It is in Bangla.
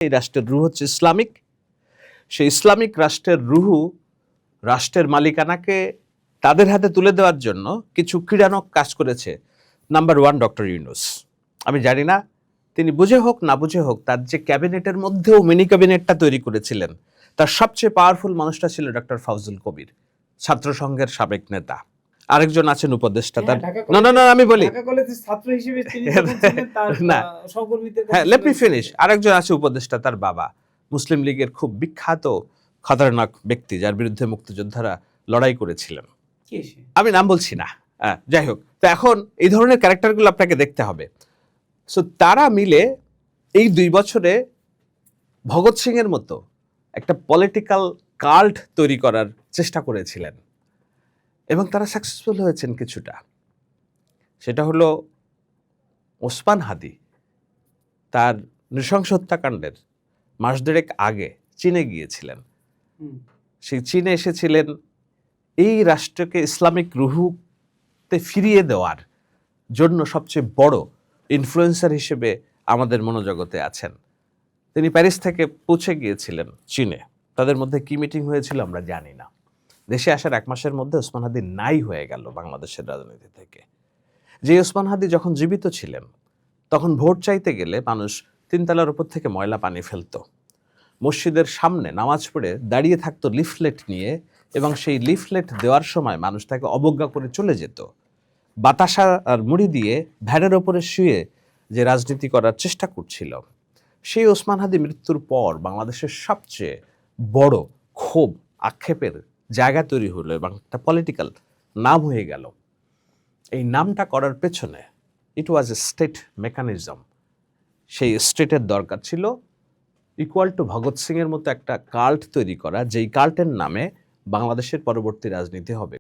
এই রাষ্ট্রের রুহ হচ্ছে ইসলামিক। সেই ইসলামিক রাষ্ট্রের রুহু রাষ্ট্রের মালিকানাকে তাদের হাতে তুলে দেওয়ার জন্য কিছু ক্রীড়ানক কাজ করেছে। Number 1 doctor Yunus. আমি জানি না তিনি বুঝে হোক না বুঝে হোক তার যে ক্যাবিনেটের মধ্যেও মিনি ক্যাবিনেটটা তৈরি করেছিলেন, তার সবচেয়ে পাওয়ারফুল মানুষটা ছিল ডক্টর ফাউজুল কবির, ছাত্র সংঘের সাবেক নেতা। আরেকজন আছেন উপদেষ্টা তার, না আমি বলি, ঢাকা কলেজের ছাত্র হিসেবে তিনি যখন ছিলেন তার সহকর্মীদের কাছে, হ্যাঁ লেট মি ফিনিশ। আরেকজন আছে উপদেষ্টা তার বাবা, মুসলিম লীগের খুব বিখ্যাত খতরনাক ব্যক্তি, যার বিরুদ্ধে মুক্তিযোদ্ধারা লড়াই করেছিলেন। আমি নাম বলছি না, যাই হোক। তো এখন এই ধরনের ক্যারেক্টারগুলো আপনাকে দেখতে হবে। সো তারা মিলে এই 2 বছরে ভগৎ সিং এর মতো একটা পলিটিক্যাল কাল্ট তৈরি করার চেষ্টা করেছিলেন এবং তারা সাকসেসফুল হয়েছেন কিছুটা। সেটা হলো ওসমান হাদি তার নৃশংস হত্যাকাণ্ডের মাস দেড়েক আগে চীনে গিয়েছিলেন। সেই চীনে এসেছিলেন এই রাষ্ট্রকে ইসলামিক রুহুতে ফিরিয়ে দেওয়ার জন্য সবচেয়ে বড় ইনফ্লুয়েন্সার হিসেবে আমাদের মনোজগতে আছেন। তিনি প্যারিস থেকে পৌঁছে গিয়েছিলেন চীনে। তাদের মধ্যে কি মিটিং হয়েছিল আমরা জানি না। দেশে আসার 1 মাসের মধ্যে ওসমান হাদি নাই হয়ে গেল বাংলাদেশের রাজনীতি থেকে। যে ওসমান হাদি যখন জীবিত ছিলেন তখন ভোট চাইতে গেলে মানুষ 3 তলার উপর থেকে ময়লা পানি ফেলত, মসজিদের সামনে নামাজ পড়ে দাঁড়িয়ে থাকতো লিফলেট নিয়ে, এবং সেই লিফলেট দেওয়ার সময় মানুষ তাকে অবজ্ঞা করে চলে যেত। বাতাসা আর মুড়ি দিয়ে ভ্যানের ওপরে শুয়ে যে রাজনীতি করার চেষ্টা করছিল, সেই ওসমান হাদি মৃত্যুর পর বাংলাদেশের সবচেয়ে বড় ক্ষোভ আক্ষেপের জায়গা তৈরি হলো এবং একটা পলিটিক্যাল নাম হয়ে গেল। এই নামটা করার পেছনে ইট ওয়াজ এ স্টেট মেকানিজম। সেই স্টেটের দরকার ছিল ইকুয়াল টু ভগৎ সিংয়ের মতো একটা কাল্ট তৈরি করা, যেই কাল্টের নামে বাংলাদেশের পরবর্তী রাজনীতি হবে।